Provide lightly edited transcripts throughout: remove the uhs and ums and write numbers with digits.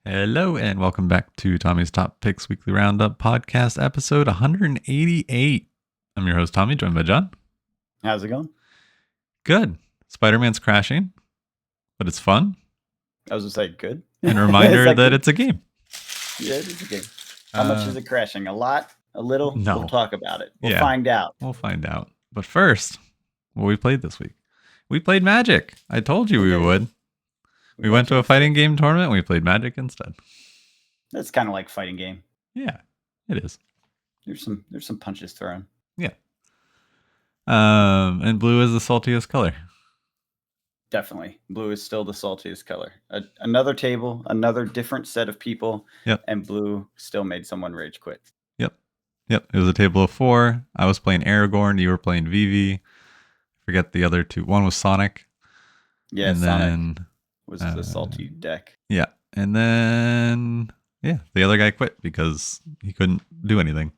Hello and welcome back to Tommy's Top Picks Weekly Roundup podcast, episode 188. I'm your host, Tommy, joined by John. How's it going? Good. Spider-Man's crashing, but it's fun. I was just like, good. And a reminder that it's a game. Yeah, it is a game. How much is it crashing? A lot? A little? No. We'll talk about it. We'll find out. We'll find out. But first, what we played this week. We played Magic. I told you we would. We went to a fighting game tournament and we played Magic instead. That's kind of like fighting game. Yeah, it is. There's some punches thrown. Yeah. And blue is the saltiest color. Definitely. Blue is still the saltiest color. Another table, another different set of people. Yep. And blue still made someone rage quit. Yep. It was a table of 4. I was playing Aragorn. You were playing Vivi. Forget the other 2. One was Sonic. Yeah, and Sonic then was the salty deck. Yeah. And then, the other guy quit because he couldn't do anything.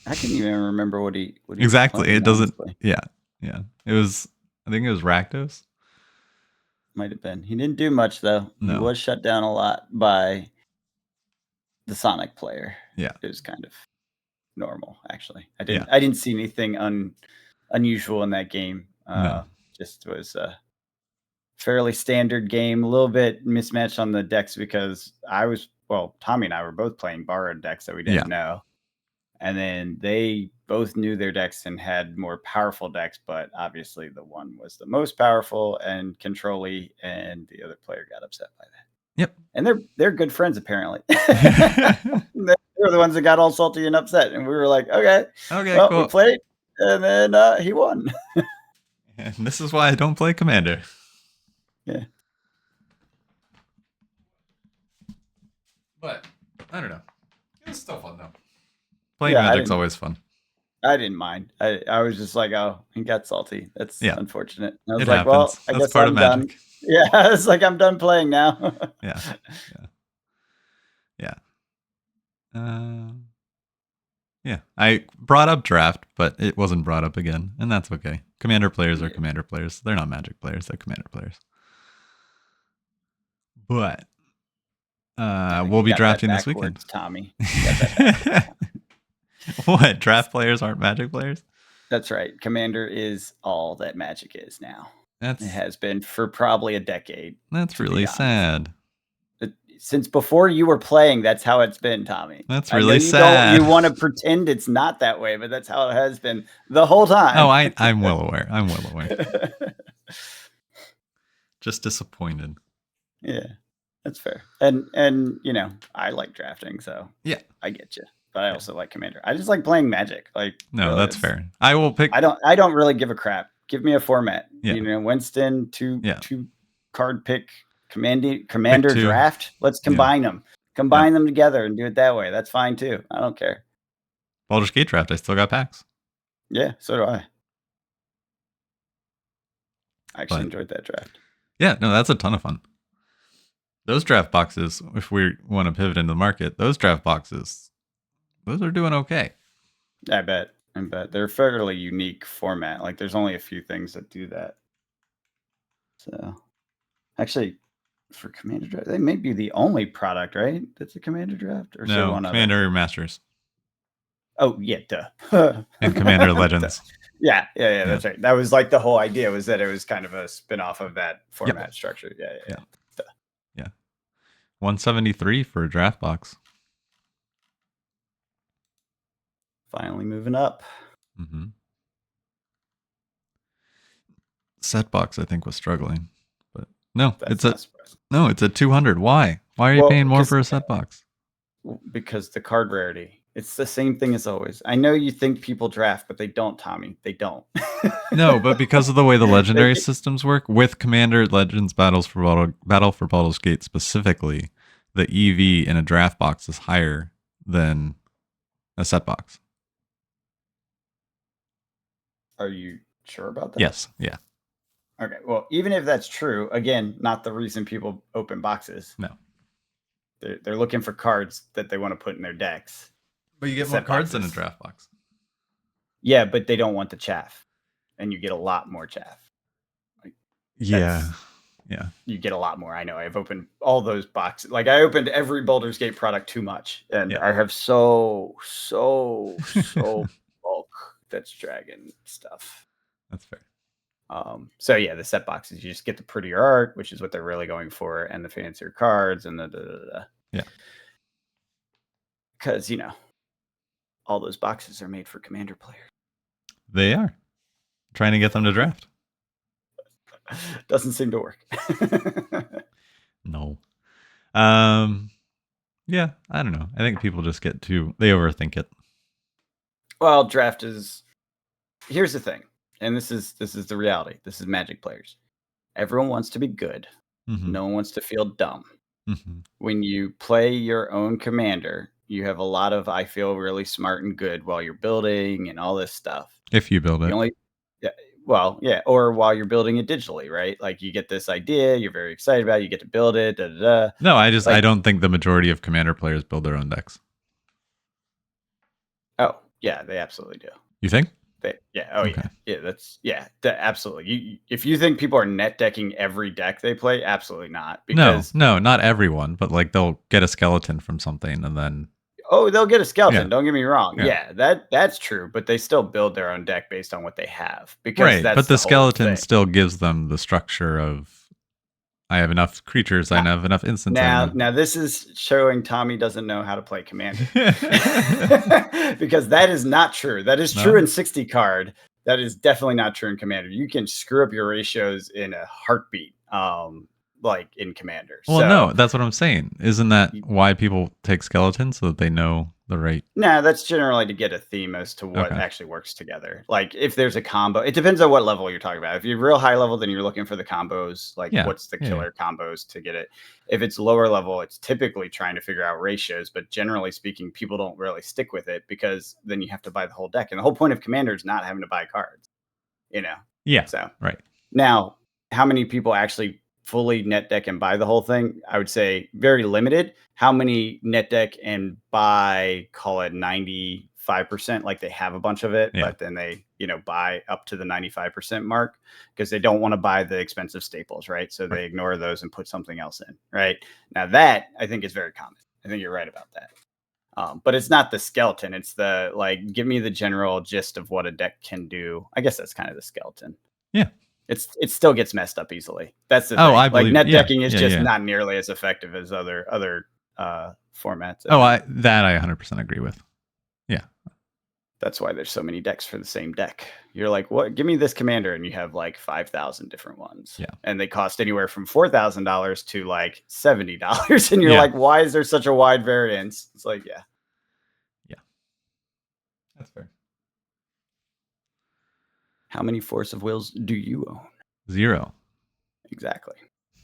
I couldn't even remember what he exactly. It doesn't. Yeah. It was, I think it was Rakdos. Might have been. He didn't do much though. No. He was shut down a lot by the Sonic player. Yeah. It was kind of normal, actually. I didn't see anything unusual in that game. No. Just was a fairly standard game, a little bit mismatched on the decks because Tommy and I were both playing borrowed decks that we didn't know. And then they both knew their decks and had more powerful decks, but obviously the one was the most powerful and control-y, and the other player got upset by that. Yep. And they're good friends, apparently. They were the ones that got all salty and upset, and we were like, okay, well, cool. We played, and then he won. And this is why I don't play Commander. Yeah. But, I don't know. It was still fun, though. Playing Magic's always fun. I didn't mind. I was just like, oh, he got salty. That's unfortunate. And I was it like, happens. well, I guess part I'm of Magic. Done. Yeah, it's like I'm done playing now. Yeah. I brought up draft, but it wasn't brought up again, and that's okay. Commander players are Commander players. They're not Magic players. They're Commander players. But we'll be drafting this weekend. Tommy. What? Draft players aren't Magic players? That's right. Commander is all that Magic is now. It has been for probably a decade. That's really sad. Since before you were playing, that's how it's been, Tommy. That's really sad. You want to pretend it's not that way, but that's how it has been the whole time. Oh, I'm well aware. Just disappointed. Yeah, that's fair. And I like drafting, so yeah, I get you. But I also like Commander. I just like playing Magic. No, that's fair. I will pick. I don't really give a crap. Give me a format. Yeah. Winston, two card pick. Commander draft. Let's combine them. Combine them together and do it that way. That's fine too. I don't care. Baldur's Gate draft. I still got packs. Yeah, so do I. I actually enjoyed that draft. Yeah, no, that's a ton of fun. Those draft boxes, if we want to pivot into the market, those draft boxes, those are doing okay. I bet. They're a fairly unique format. Like there's only a few things that do that. So actually, for Commander Draft, they may be the only product, right? That's a Commander Draft, or no, Commander Masters. Oh yeah, duh. And Commander Legends. Yeah, that's right. That was like the whole idea, was that it was kind of a spin-off of that format structure. Yeah. 173 for a draft box. Finally moving up. Mm-hmm. Set box, I think, was struggling. No, it's a 200. Why? Why are you paying more for a set box? Because the card rarity. It's the same thing as always. I know you think people draft, but they don't, Tommy. They don't. No, but because of the way the legendary systems work, with Commander Legends Battle for Baldur's Gate specifically, the EV in a draft box is higher than a set box. Are you sure about that? Yes. Yeah. Okay, well, even if that's true, again, not the reason people open boxes. No. They're looking for cards that they want to put in their decks. But you get more cards than a draft box. Yeah, but they don't want the chaff. And you get a lot more chaff. Yeah. Yeah. you get a lot more. I know I've opened all those boxes. Like I opened every Baldur's Gate product too much, and Yeah. I have so bulk that's dragon stuff. That's fair. So yeah, the set boxes, you just get the prettier art, which is what they're really going for, and the fancier cards and the. Yeah. Because all those boxes are made for Commander players. They are trying to get them to draft. Doesn't seem to work. No. Yeah, I don't know. I think people just they overthink it. Well, draft is. Here's the thing, and this is the reality. This is Magic players. Everyone wants to be good. Mm-hmm. No one wants to feel dumb. Mm-hmm. When you play your own commander, you have a lot of I feel really smart and good while you're building and all this stuff. If you build it. Or while you're building it digitally, right? Like you get this idea, you're very excited about it, you get to build it. Da, da, da. No, I don't think the majority of Commander players build their own decks. Oh, yeah, they absolutely do. You think? Absolutely. If you think people are net decking every deck they play, absolutely not. Because no, not everyone, but like they'll get a skeleton from something and then. Oh, they'll get a skeleton. Yeah. Don't get me wrong. Yeah, that's true. But they still build their own deck based on what they have. Because right, that's but the skeleton still gives them the structure of I have enough creatures, I have enough instants. Now this is showing Tommy doesn't know how to play Commander. Because that is not true. That is true in 60 card. That is definitely not true in Commander. You can screw up your ratios in a heartbeat. Like in Commander. Well, no, that's what I'm saying. Isn't that why people take skeletons so that they know the right? No, that's generally to get a theme as to what actually works together. Like if there's a combo, it depends on what level you're talking about. If you're real high level, then you're looking for the combos. Like what's the killer combos to get it? If it's lower level, it's typically trying to figure out ratios. But generally speaking, people don't really stick with it because then you have to buy the whole deck. And the whole point of Commander is not having to buy cards. Yeah. So right. Now, how many people actually fully net deck and buy the whole thing? I would say very limited. How many net deck and buy, call it 95%, like they have a bunch of it, but then they, buy up to the 95% mark because they don't want to buy the expensive staples, right? So they ignore those and put something else in, right? Now that I think is very common. I think you're right about that. But it's not the skeleton. It's the give me the general gist of what a deck can do. I guess that's kind of the skeleton. Yeah. It still gets messed up easily. That's the thing. I believe net decking is just not nearly as effective as other formats. I 100% agree with. Yeah. That's why there's so many decks for the same deck. You're like, what? Give me this commander, and you have 5,000 different ones. Yeah. And they cost anywhere from $4,000 to $70, and you're like, why is there such a wide variance? It's like, yeah. That's fair. How many Force of Wills do you own? 0. Exactly.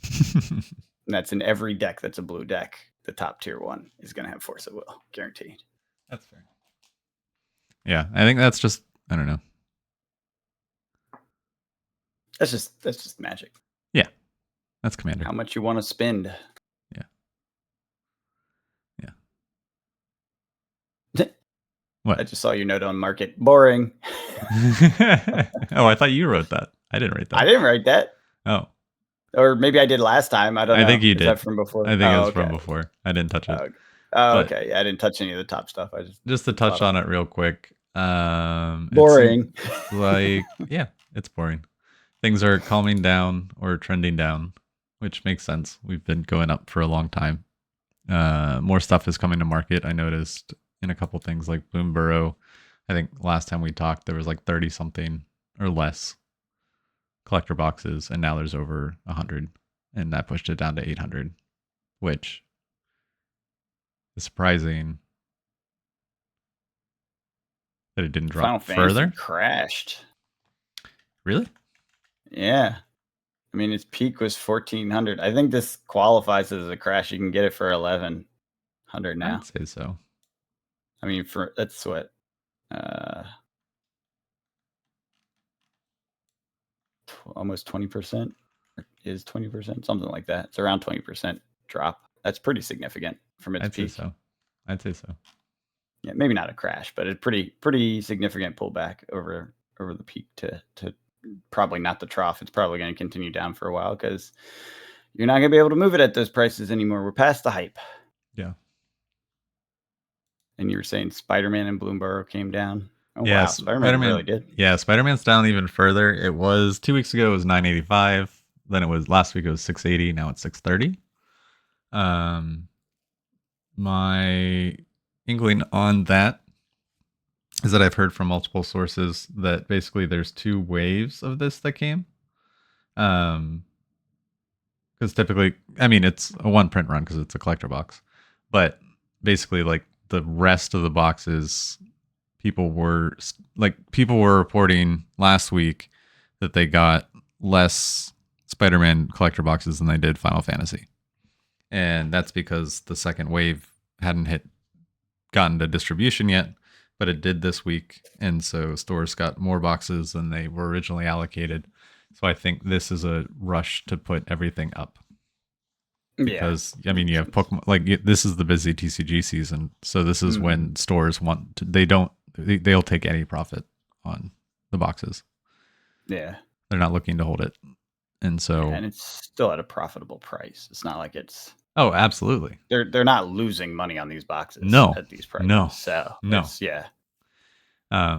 And that's in every deck that's a blue deck. The top tier one is going to have Force of Will, guaranteed. That's fair. Yeah, I think that's just, I don't know. That's just Magic. Yeah, that's Commander. How much you want to spend. Yeah. What? I just saw your note on market. Boring. Oh, I thought you wrote that. I didn't write that. I didn't write that. Oh. Or maybe I did last time. I don't know. I think you did. Is that from before? I think it was from before. I didn't touch it. Okay. Yeah, I didn't touch any of the top stuff. I just to touch on it real quick. Boring. It's boring. Things are calming down or trending down, which makes sense. We've been going up for a long time. More stuff is coming to market. I noticed in a couple things like Bloomburrow. I think last time we talked, there was 30 something or less collector boxes, and now there's over 100, and that pushed it down to 800, which is surprising that it didn't drop further. Crashed. Really? Yeah. I mean, its peak was 1,400. I think this qualifies as a crash. You can get it for 1,100 now. I'd say so. I mean, that's what. Almost 20% is 20%, something like that. It's around 20% drop. That's pretty significant from its peak. I'd say so. Yeah, maybe not a crash, but a pretty significant pullback over the peak to probably not the trough. It's probably going to continue down for a while because you're not going to be able to move it at those prices anymore. We're past the hype. Yeah. And you were saying Spider-Man and Bloomberg came down. Oh, Yeah, wow. Spider-Man really did. Yeah, Spider-Man's down even further. It was 2 weeks ago, it was 985. Then it was last week, it was 680. Now it's 630. My inkling on that is that I've heard from multiple sources that basically there's 2 waves of this that came. Because typically, I mean, it's a 1 print run because it's a collector box, but basically, like the rest of the boxes, people were reporting last week that they got less Spider-Man collector boxes than they did Final Fantasy, and that's because the second wave hadn't gotten to distribution yet, but it did this week, and so stores got more boxes than they were originally allocated. So I think this is a rush to put everything up. Because I mean, you have Pokemon. Like this is the busy TCG season, so this is when stores want to. They'll take any profit on the boxes. Yeah, they're not looking to hold it, and so and it's still at a profitable price. It's not like it's. Oh, absolutely. They're not losing money on these boxes. No, at these prices. No, so no. Yeah.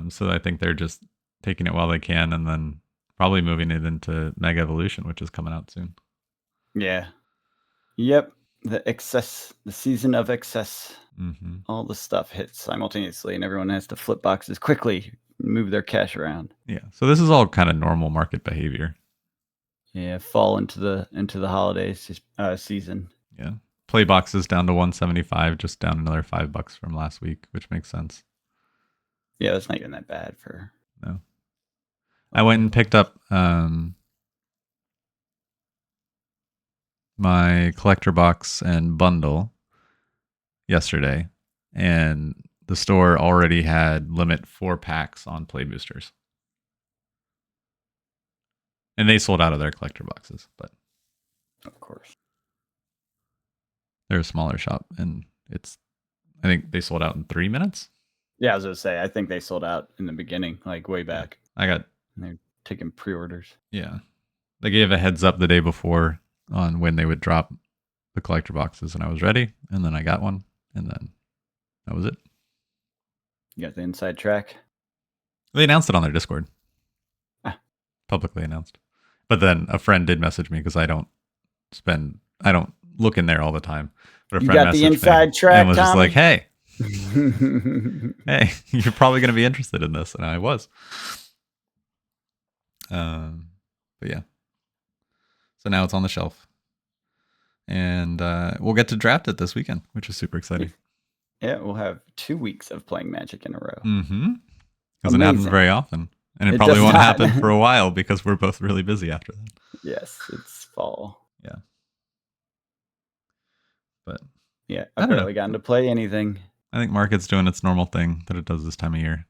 So I think they're just taking it while they can, and then probably moving it into Mega Evolution, which is coming out soon. Yeah. Yep. The season of excess. Mm-hmm. All the stuff hits simultaneously, and everyone has to flip boxes quickly, move their cash around. Yeah. So this is all kind of normal market behavior. Yeah. Fall into the holidays season. Yeah. Play boxes down to 175, just down another $5 from last week, which makes sense. Yeah, that's not even that bad for. No. I went and picked up my collector box and bundle yesterday, and the store already had limit 4 packs on play boosters. And they sold out of their collector boxes, but of course. They're a smaller shop, and I think they sold out in 3 minutes. Yeah, I was gonna say, I think they sold out in the beginning, like way back. Yeah, they're taking pre-orders. Yeah. They gave a heads up the day before on when they would drop the collector boxes, and I was ready, and then I got one, and then that was it. You got the inside track? They announced it on their Discord. Publicly announced. But then a friend did message me because I don't look in there all the time. But a friend got the inside track and was Tommy? Just like, hey, hey, you're probably going to be interested in this. And I was. But yeah. So now it's on the shelf. And we'll get to draft it this weekend, which is super exciting. Yeah, we'll have 2 weeks of playing Magic in a row. Mm-hmm. Doesn't happen very often. And it probably won't happen for a while because we're both really busy after that. Yes, it's fall. Yeah. But yeah, I've barely gotten to play anything. I think market's doing its normal thing that it does this time of year.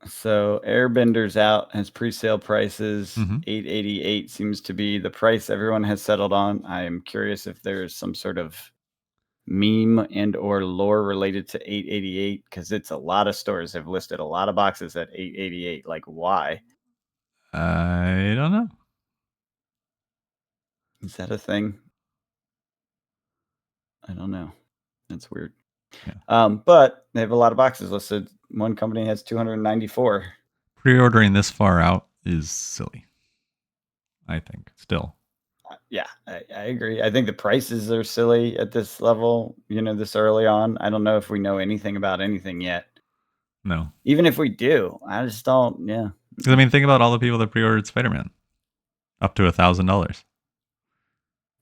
So Airbender's out, has pre-sale prices. $888 seems to be the price everyone has settled on. I am curious if there's some sort of meme and or lore related to $888, because it's a lot of stores have listed a lot of boxes at $888. Like, why? I don't know. Is that a thing? I don't know. That's weird. Yeah. But they have a lot of boxes listed. One company has 294. Pre-ordering this far out is silly, I think, still. Yeah, I agree. I think the prices are silly at this level, this early on. I don't know if we know anything about anything yet. No. Even if we do, I just don't, yeah. Because, I mean, think about all the people that pre-ordered Spider-Man. Up to $1,000.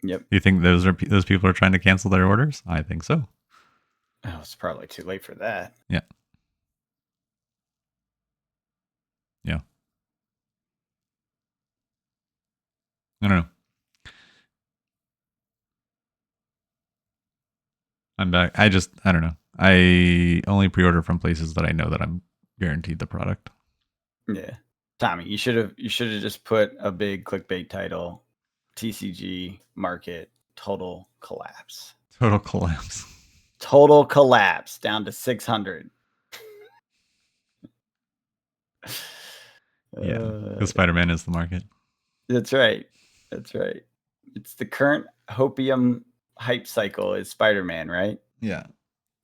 Yep. Do you think those people are trying to cancel their orders? I think so. Oh, it's probably too late for that. Yeah. Yeah. I don't know. I'm back. I don't know. I only pre-order from places that I know that I'm guaranteed the product. Yeah. Tommy, you should have just put a big clickbait title, TCG market total collapse. Total collapse. Total collapse down to 600. Yeah, because Spider-Man is the market. That's right. That's right. It's the current hopium hype cycle is Spider-Man, right? Yeah,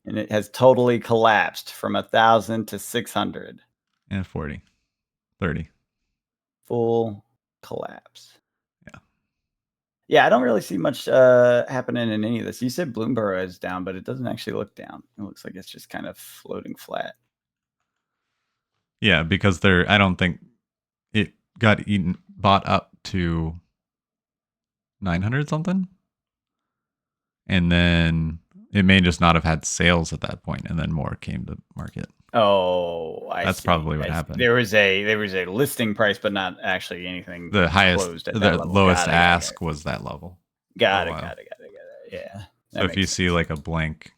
And it has totally collapsed from 1,000 to 600. and 40, 30. Full collapse. Yeah. Yeah, I don't really see much happening in any of this. You said Bloomberg is down, but it doesn't actually look down. It looks like it's just kind of floating flat. Yeah, because I don't think it got bought up to 900 something. And then it may just not have had sales at that point, and then more came to market. Oh, I That's see. probably what happened. There was a listing price, but not actually anything The highest, closed at that the level. lowest ask was that level. Got it. Yeah. So if you see like a blank,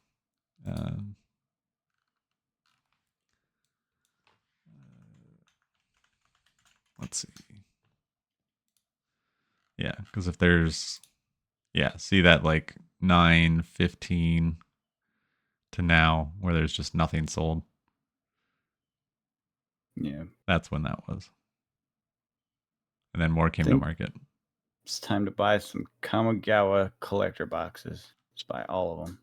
let's see. Yeah, because if there's, see that like 9:15 to now where there's just nothing sold. Yeah. That's when that was. And then more came to market. It's time to buy some Kamigawa collector boxes. Just buy all of them.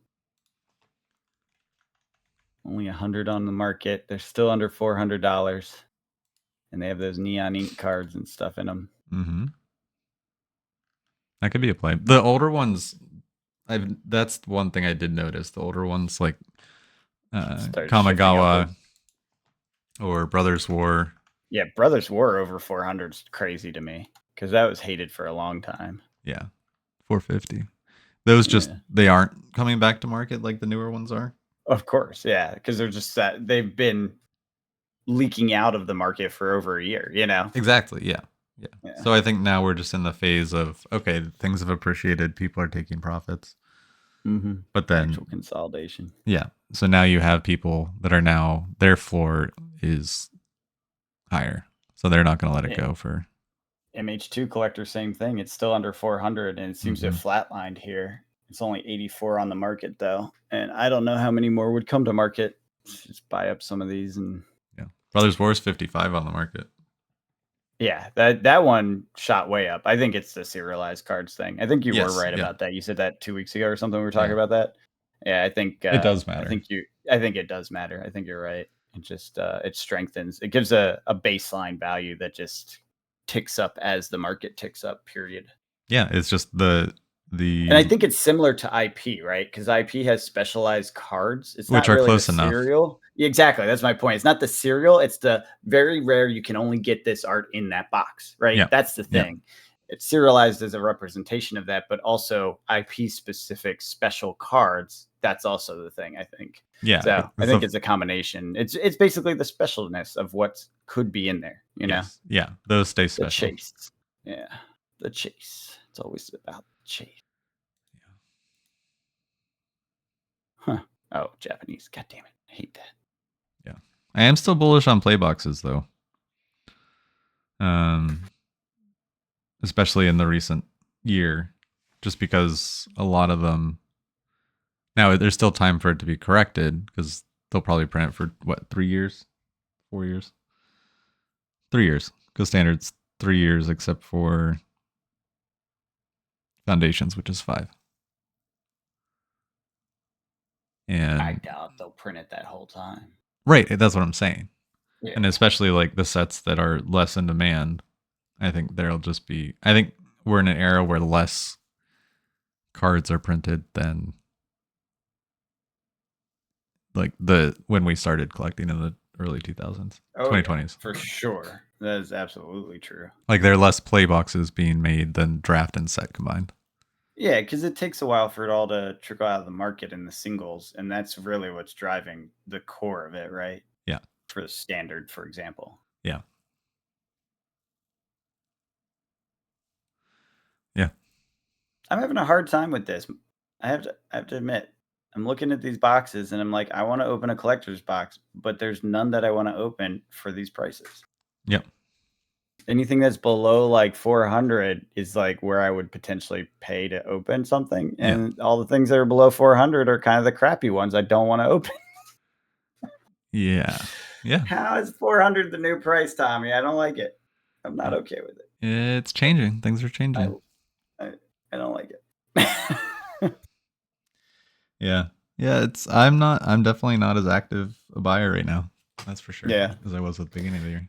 Only 100 on the market. They're still under $400. And they have those neon ink cards and stuff in them. Mm-hmm. That could be a play. The older ones, that's one thing I did notice. The older ones like Kamigawa or Brothers War. Yeah, Brothers War over 400 is crazy to me because that was hated for a long time. Yeah, 450. Those they aren't coming back to market like the newer ones are. Of course, yeah, because they're just that they've been leaking out of the market for over a year. Exactly. Yeah. So I think now we're just in the phase of okay, things have appreciated, people are taking profits. Mm-hmm. But then actual consolidation. Yeah. So now you have people that are now their floor is higher. So they're not going to let it go for MH2 collector, same thing. It's still under 400 and it seems to have flatlined here. It's only 84 on the market though. And I don't know how many more would come to market. Just buy up some of these and Brothers War is 55 on the market. Yeah, that one shot way up. I think it's the serialized cards thing. I think you were right about that. You said that 2 weeks ago or something. We were talking about that. Yeah, I think it does matter. I think it does matter. I think you're right. It just it strengthens. It gives a baseline value that just ticks up as the market ticks up. Period. Yeah, it's just the and I think it's similar to IP, right? Because IP has specialized cards. It's which not are really close the enough. Serial. Exactly. That's my point. It's not the serial. It's the very rare you can only get this art in that box, right? Yeah. That's the thing. Yeah. It's serialized as a representation of that, but also IP specific special cards. That's also the thing, I think. Yeah. So I think it's a combination. It's basically the specialness of what could be in there, you know? Yeah. Those stay special. The chase. Yeah. The chase. It's always about the chase. Huh. Oh, Japanese. God damn it. I hate that. Yeah. I am still bullish on play boxes though. Especially in the recent year, just because a lot of them now there's still time for it to be corrected because they'll probably print it for what, 3 years, 4 years, 3 years because standard's 3 years except for foundations, which is 5. And I doubt they'll print it that whole time. Right, that's what I'm saying. Yeah. And especially like the sets that are less in demand, I think there'll just be. I think we're in an era where less cards are printed than like when we started collecting in the early 2000s, 2020s. For sure. That is absolutely true. Like there are less play boxes being made than draft and set combined. Yeah, because it takes a while for it all to trickle out of the market in the singles, and that's really what's driving the core of it, right? Yeah. For the standard, for example. Yeah. Yeah. I'm having a hard time with this. I have to admit, I'm looking at these boxes and I'm like, I want to open a collector's box, but there's none that I want to open for these prices. Yep. Anything that's below like 400 is like where I would potentially pay to open something. And all the things that are below 400 are kind of the crappy ones I don't want to open. Yeah. Yeah. How is 400 the new price, Tommy? I don't like it. I'm not okay with it. It's changing. Things are changing. I don't like it. Yeah. Yeah, I'm definitely not as active a buyer right now. That's for sure. Yeah. As I was at the beginning of the year.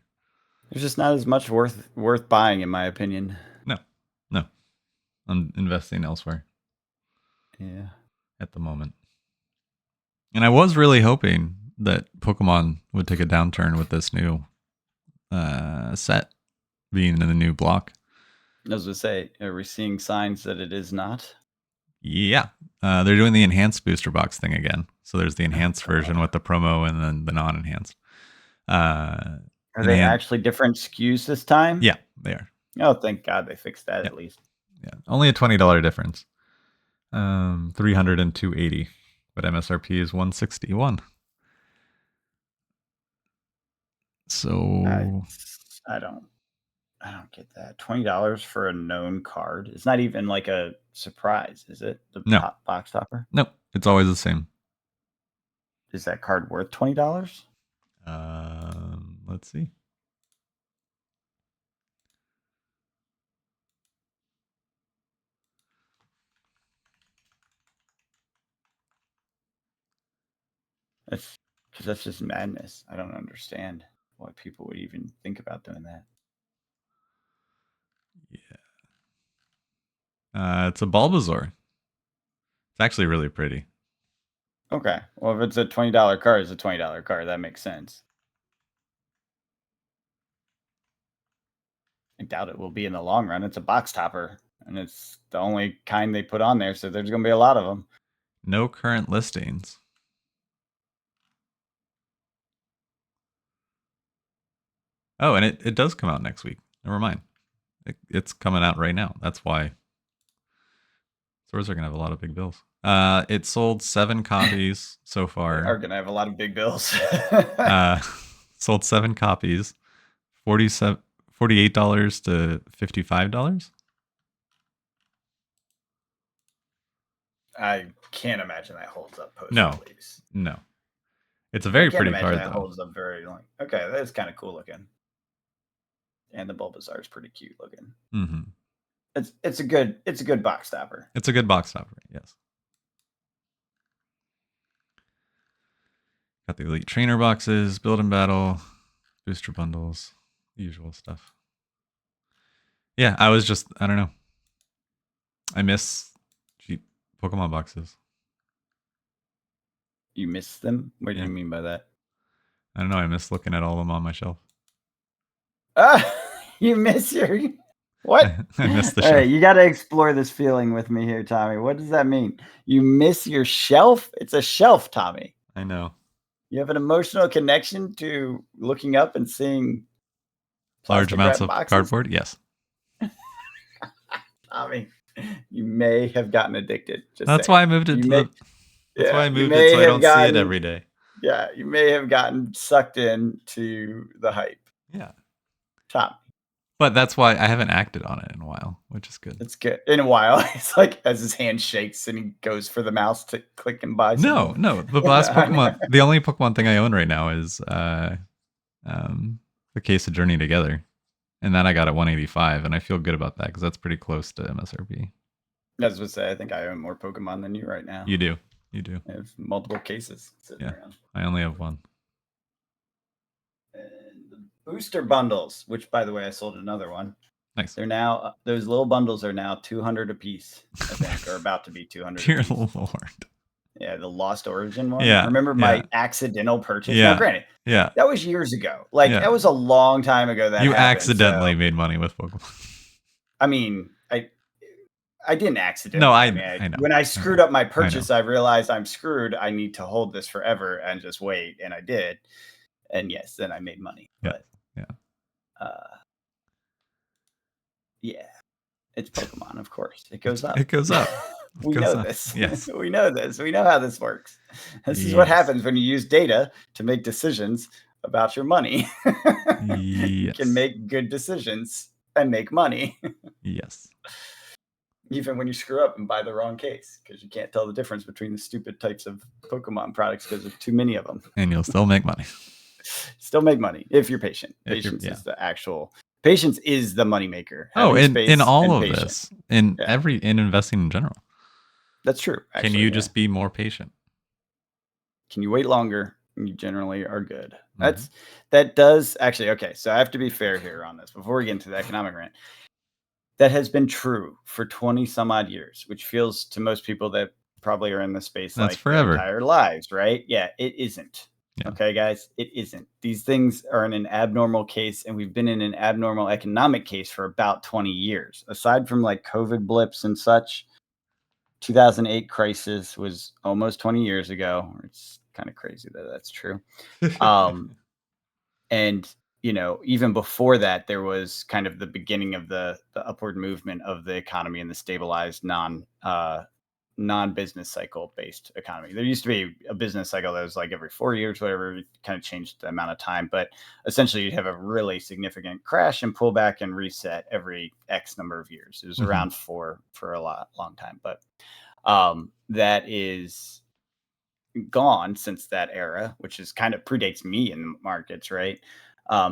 There's just not as much worth buying, in my opinion. No. I'm investing elsewhere. Yeah. At the moment. And I was really hoping that Pokemon would take a downturn with this new set being in the new block. As we say, are we seeing signs that it is not? Yeah. They're doing the enhanced booster box thing again. So there's the enhanced version with the promo and then the non-enhanced. Are they actually different SKUs this time? Yeah, they are. Oh, thank God they fixed that at least. Yeah, only a $20 difference. 300 and 280, but MSRP is 161. So I don't get that. $20 for a known card. It's not even like a surprise, is it? The box topper? Nope, it's always the same. Is that card worth $20? Let's see. Because that's just madness. I don't understand why people would even think about doing that. Yeah. It's a Bulbasaur. It's actually really pretty. Okay. Well, if it's a $20 card, it's a $20 card. That makes sense. I doubt it will be in the long run. It's a box topper, and it's the only kind they put on there, so there's going to be a lot of them. No current listings. Oh, and it does come out next week. Never mind. It's coming out right now. That's why stores are going to have a lot of big bills. It sold 7 copies so far. They are going to have a lot of big bills. Sold 7 copies. $48 to $55. I can't imagine that holds up post release. No. It's a very pretty card, though. Holds up very long. Okay, that's kind of cool looking. And the Bulbasaur is pretty cute looking. Mm-hmm. It's a good box topper. It's a good box topper, yes. Got the Elite Trainer boxes, Build and Battle, booster bundles, the usual stuff. Yeah, I don't know. I miss cheap Pokemon boxes. You miss them? What do you mean by that? I don't know. I miss looking at all of them on my shelf. You miss your... What? I miss the shelf. All right, you got to explore this feeling with me here, Tommy. What does that mean? You miss your shelf? It's a shelf, Tommy. I know. You have an emotional connection to looking up and seeing large amounts of cardboard? Yes. Tommy, you may have gotten addicted. That's why I moved it That's why I moved it so I don't see it every day. Yeah, you may have gotten sucked into the hype. Yeah. Tommy. But that's why I haven't acted on it in a while, which is good. It's good. In a while, it's like as his hand shakes and he goes for the mouse to click and buy something. No. The last Pokemon, the only Pokemon thing I own right now is the case of Journey Together. And that I got at 185, and I feel good about that because that's pretty close to MSRP. As I say, I think I own more Pokemon than you right now. You do. I have multiple cases sitting around. I only have one. And the booster bundles, which by the way, I sold another one. Nice. They're now those little bundles are now 200 a piece. I think, or about to be 200. Dear Lord. Yeah, the Lost Origin one. Yeah. I remember my accidental purchase. Yeah. Now, granted, yeah, that was years ago. Like that was a long time ago. That you happened, accidentally made money with Pokemon. I mean, I didn't accidentally. No, I know. When I screwed up my purchase, I realized I'm screwed. I need to hold this forever and just wait, and I did. And yes, then I made money. Yeah. But yeah, it's Pokemon, of course. It goes up. It goes up. We know this. Yes. We know this. We know how this works. This is what happens when you use data to make decisions about your money. You can make good decisions and make money. Yes. Even when you screw up and buy the wrong case, because you can't tell the difference between the stupid types of Pokemon products because there's too many of them. And you'll still make money. Still make money if you're patient. If you're, Patience is the actual. Patience is the moneymaker. Oh, Having in space all and of patience. this, in investing in general, That's true. Actually, can you just be more patient? Can you wait longer? You generally are good. Mhm. That does actually okay. So I have to be fair here on this before we get into the economic rant. That has been true for 20 some odd years, which feels to most people that probably are in the space That's like their forever. entire lives, right? Yeah, it isn't. Yeah. Okay, guys, it isn't. These things are in an abnormal case, and we've been in an abnormal economic case for about 20 years. Aside from like COVID blips and such, 2008 crisis was almost 20 years ago. It's kind of crazy that that's true. And even before that, there was kind of the beginning of the upward movement of the economy and the stabilized non-business cycle based economy. There used to be a business cycle that was like every 4 years, whatever. It kind of changed the amount of time, but essentially you'd have a really significant crash and pullback and reset every X number of years. It was around 4 for a long time, but that is gone since that era, which is kind of predates me in markets, right?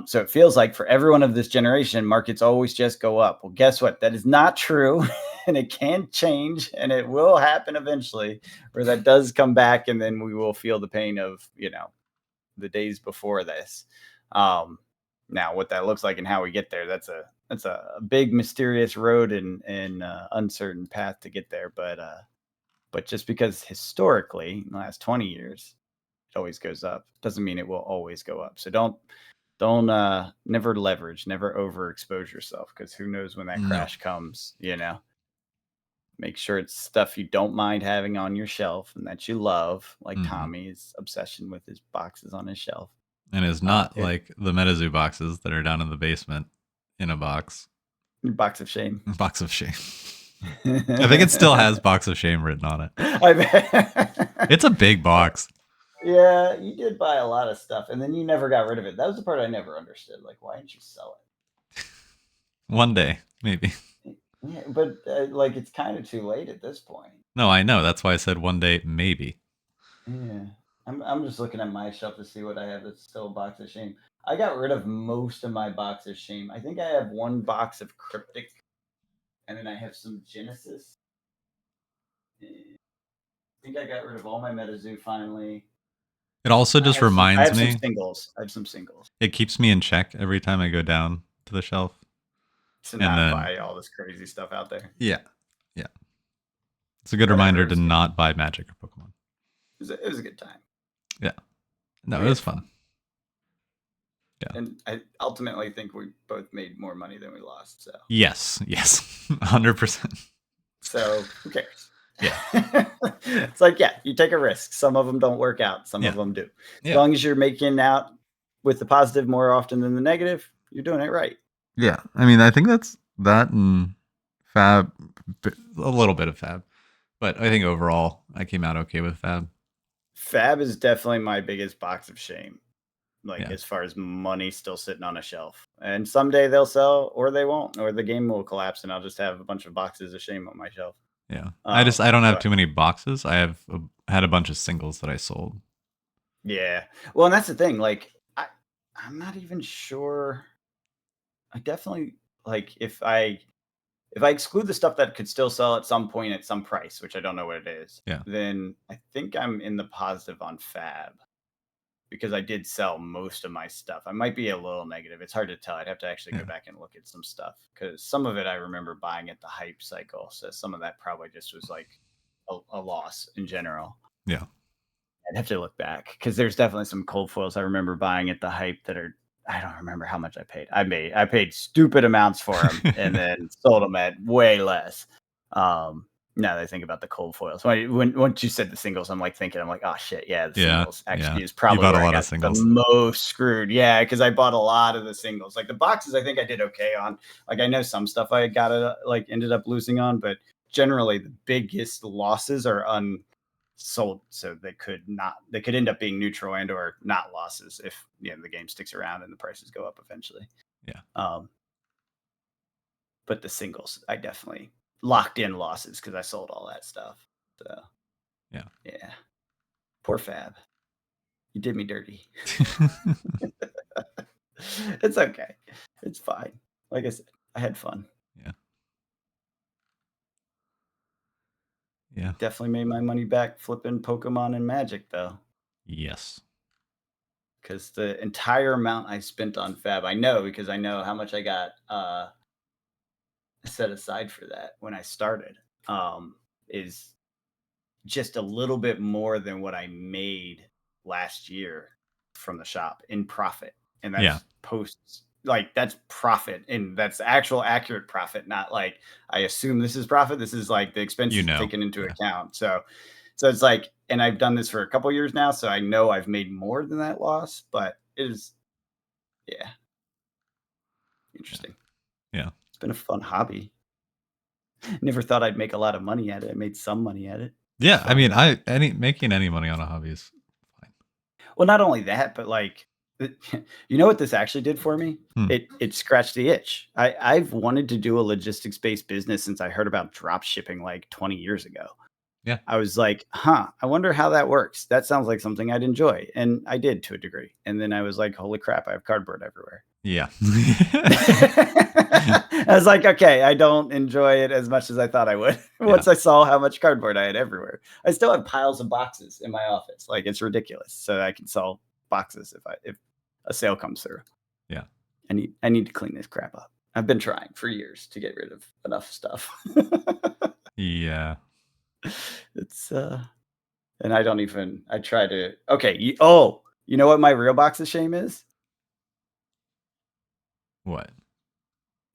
So it feels like for everyone of this generation, markets always just go up. Well, guess what? That is not true. And it can change and it will happen eventually where that does come back. And then we will feel the pain of, the days before this. Now, what that looks like and how we get there, that's a big mysterious road and uncertain path to get there. But just because historically, in the last 20 years, it always goes up, doesn't mean it will always go up. So don't never leverage, never overexpose yourself, because who knows when that crash comes, Make sure it's stuff you don't mind having on your shelf and that you love, like Tommy's obsession with his boxes on his shelf. And it's not like the MetaZoo boxes that are down in the basement in a box. Box of shame. Box of shame. I think it still has box of shame written on it. I bet. It's a big box. Yeah, you did buy a lot of stuff, and then you never got rid of it. That was the part I never understood. Like, why didn't you sell it? One day, maybe. Yeah, but like, it's kind of too late at this point. No, I know. That's why I said one day, maybe. Yeah, I'm just looking at my shelf to see what I have that's still a box of shame. I got rid of most of my box of shame. I think I have one box of Cryptic, and then I have some Genesis. I think I got rid of all my MetaZoo finally. It also just reminds me. I have some singles. It keeps me in check every time I go down to the shelf. To not buy all this crazy stuff out there. Yeah. Yeah. It's a good reminder to not buy Magic or Pokemon. It was a good time. Yeah. No, it was fun. Yeah. And I ultimately think we both made more money than we lost. So yes, 100%. So who cares? Yeah. It's like, yeah, you take a risk. Some of them don't work out. Some of them do. As long as you're making out with the positive more often than the negative, you're doing it right. Yeah. I mean, I think that's that and Fab, a little bit of Fab. But I think overall, I came out okay with Fab. Fab is definitely my biggest box of shame. Like, as far as money still sitting on a shelf. And someday they'll sell or they won't, or the game will collapse and I'll just have a bunch of boxes of shame on my shelf. Yeah. I don't have too many boxes. I had a bunch of singles that I sold. Yeah. Well, and that's the thing. Like, I'm not even sure. I definitely, like, if I exclude the stuff that could still sell at some point at some price, which I don't know what it is, then I think I'm in the positive on Fab, because I did sell most of my stuff. I might be a little negative. It's hard to tell. I'd have to actually go back and look at some stuff, because some of it I remember buying at the hype cycle. So some of that probably just was like a loss in general. Yeah. I'd have to look back, because there's definitely some cold foils I remember buying at the hype that are, I don't remember how much I paid. I paid stupid amounts for them and then sold them at way less. Now that I think about the cold foils, once you said the singles, I'm like, oh shit, yeah, the singles actually is probably you bought where a lot I of got singles. the most screwed. Yeah, because I bought a lot of the singles. Like the boxes, I think I did okay on. Like I know some stuff I got ended up losing on, but generally the biggest losses are unsold, so they could end up being neutral and or not losses if the game sticks around and the prices go up eventually. But the singles, I definitely locked in losses because I sold all that stuff. So yeah, poor Fab. You did me dirty. It's okay. It's fine. Like I said, I had fun. Yeah. Yeah. Definitely made my money back flipping Pokemon and Magic though. Yes. Because the entire amount I spent on Fab, I know because I know how much I got set aside for that when I started, is just a little bit more than what I made last year from the shop in profit. And Yeah. that's posts, like that's profit, and that's actual accurate profit, not like I assume this is profit. This is like the expenses taken into account. So it's like, and I've done this for a couple years now, so I know I've made more than that loss, but it is, yeah, interesting. Yeah. It's been a fun hobby. Never thought I'd make a lot of money at it. I made some money at it. Yeah, I mean, making any money on a hobby is fine. Well, not only that, but like, you know what this actually did for me? It scratched the itch. I've wanted to do a logistics based business since I heard about drop shipping like 20 years ago. Yeah. I was like, I wonder how that works. That sounds like something I'd enjoy. And I did to a degree. And then I was like, holy crap, I have cardboard everywhere. Yeah. I was like, okay, I don't enjoy it as much as I thought I would once I saw how much cardboard I had everywhere. I still have piles of boxes in my office. Like, it's ridiculous. So I can sell boxes if a sale comes through. Yeah. I need to clean this crap up. I've been trying for years to get rid of enough stuff. Yeah. It's and I try to, okay. You know what my real box of shame is? What?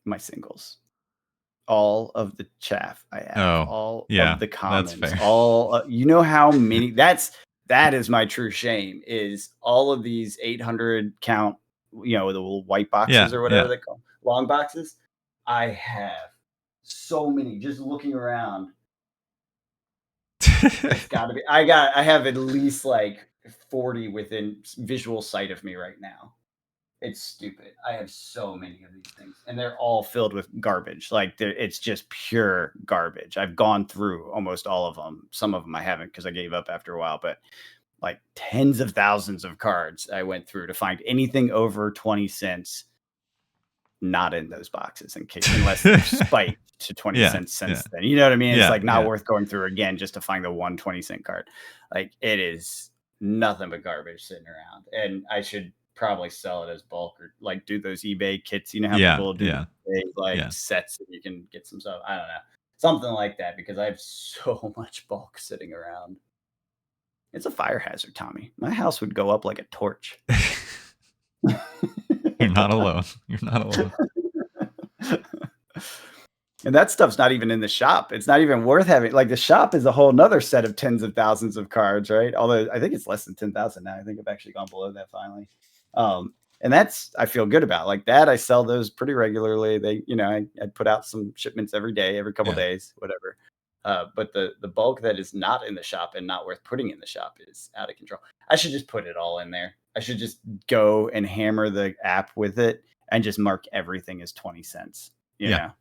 My singles. All of the chaff I have, all of the comments, all you know how many. That is my true shame, is all of these 800 count, the little white boxes or whatever they call long boxes. I have so many just looking around. It's got to be. I have at least like 40 within visual sight of me right now. It's stupid. I have so many of these things, and they're all filled with garbage. Like, it's just pure garbage. I've gone through almost all of them. Some of them I haven't because I gave up after a while, but like tens of thousands of cards I went through to find anything over 20 cents not in those boxes, unless they're spiked to 20 cents since then. You know what I mean? It's like not worth going through again just to find the 120-cent card. Like, it is nothing but garbage sitting around, and I should probably sell it as bulk, or like do those eBay kits. You know how people do sets that you can get some stuff. I don't know, something like that, because I have so much bulk sitting around. It's a fire hazard, Tommy. My house would go up like a torch. You're not alone. You're not alone. And that stuff's not even in the shop. It's not even worth having. Like, the shop is a whole nother set of tens of thousands of cards, right? Although I think it's less than 10,000 now. I think I've actually gone below that finally. And that's, I feel good about. Like that, I sell those pretty regularly. They, I put out some shipments every day, every couple days, whatever. But the bulk that is not in the shop and not worth putting in the shop is out of control. I should just put it all in there. I should just go and hammer the app with it and just mark everything as 20 cents. You know?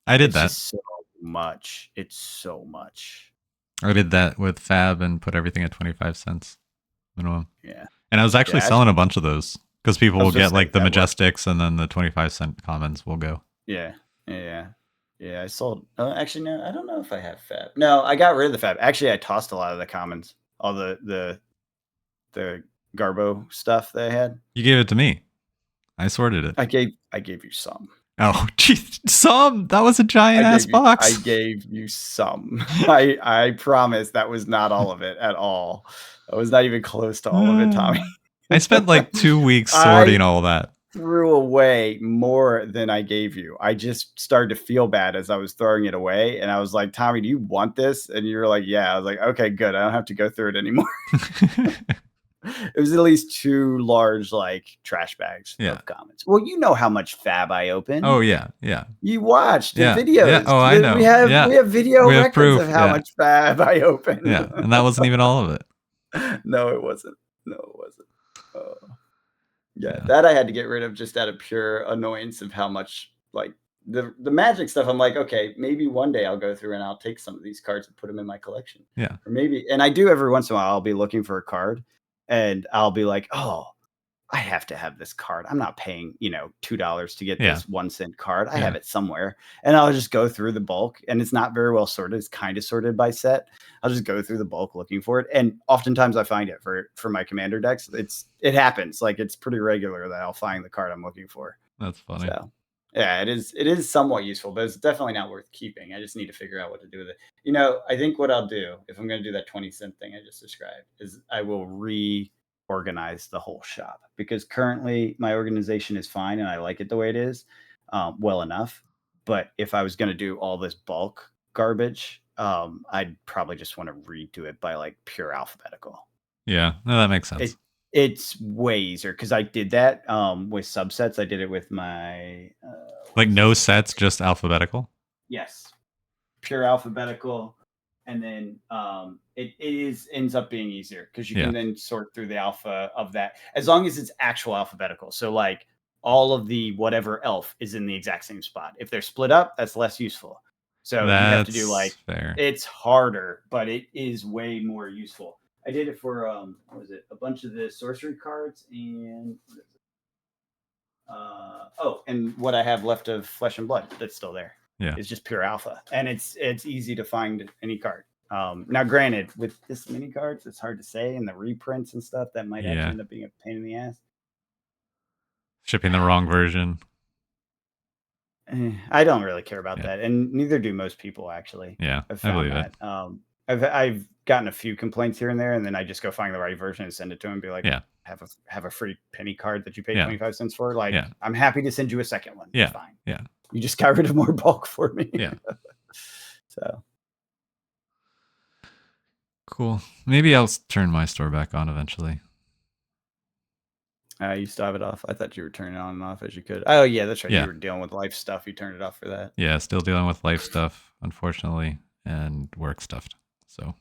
I did that. So much. It's so much. I did that with Fab and put everything at 25 cents minimum. Yeah. And I was actually selling a bunch of those because people will get like the Majestics and then the 25-cent commons will go. Yeah. Yeah. Yeah. I sold. Actually, no, I don't know if I have Fab. No, I got rid of the Fab. Actually, I tossed a lot of the commons, all the Garbo stuff they had. You gave it to me. I sorted it. I gave you some. Oh, geez, some. That was a giant ass box. I gave you some. I promise that was not all of it at all. That was not even close to all of it, Tommy. I spent like 2 weeks sorting all that. Threw away more than I gave you. I just started to feel bad as I was throwing it away, and I was like, Tommy, do you want this? And you were like, yeah. I was like, okay, good. I don't have to go through it anymore. It was at least 2 large like trash bags of comments. Well, you know how much Fab I opened. Oh yeah, yeah. You watched the videos. Yeah. Oh, I know. We have video records proof, of how much Fab I opened. Yeah, and that wasn't even all of it. No, it wasn't. Yeah, that I had to get rid of just out of pure annoyance of how much, like, the Magic stuff. I'm like, okay, maybe one day I'll go through and I'll take some of these cards and put them in my collection. Yeah. Or maybe, and I do every once in a while, I'll be looking for a card and I'll be like, oh, I have to have this card. I'm not paying, $2 to get Yeah. this 1 cent card. I Yeah. have it somewhere. And I'll just go through the bulk, and it's not very well sorted. It's kind of sorted by set. I'll just go through the bulk looking for it. And oftentimes I find it for my commander decks. It happens. Like, it's pretty regular that I'll find the card I'm looking for. That's funny. So yeah, it is somewhat useful, but it's definitely not worth keeping. I just need to figure out what to do with it. I think what I'll do if I'm going to do that 20 cent thing I just described is I will reorganize the whole shop, because currently my organization is fine and I like it the way it is, well enough. But if I was going to do all this bulk garbage, I'd probably just want to redo it by like pure alphabetical. Yeah. No, that makes It sense. it's way easier because I did that with subsets. I did it with my Like no sets, just alphabetical. yes, pure alphabetical, and then it ends up being easier because you Yeah. can then sort through the alpha of that as long as it's actual alphabetical. So like all of the whatever elf is in the exact same spot. If they're split up, that's less useful. So you have to do That's like fair. it's harder, but it is way more useful. I did it for what was it? A bunch of the sorcery cards and and what I have left of Flesh and Blood that's still there. Yeah. It's just pure alpha, and it's easy to find any card. Now, granted, with this many cards, it's hard to say, and the reprints and stuff that might actually Yeah. end up being a pain in the ass. Shipping the wrong version. I don't really care about Yeah. that, and neither do most people. Actually, Yeah. I've I found believe it. that. I've gotten a few complaints here and there, and then I just go find the right version and send it to them and be like, Yeah. have a free penny card that you paid Yeah. 25 cents for. Like, Yeah. I'm happy to send you a second one. Yeah. It's fine. Yeah. You just got rid of more bulk for me. Yeah. So Cool. Maybe I'll turn my store back on eventually. you still have it off. I thought you were turning it on and off as you could. Oh yeah, that's right. Yeah. You were dealing with life stuff. You turned it off for that. Yeah. Still dealing with life stuff, unfortunately, and work stuff. So,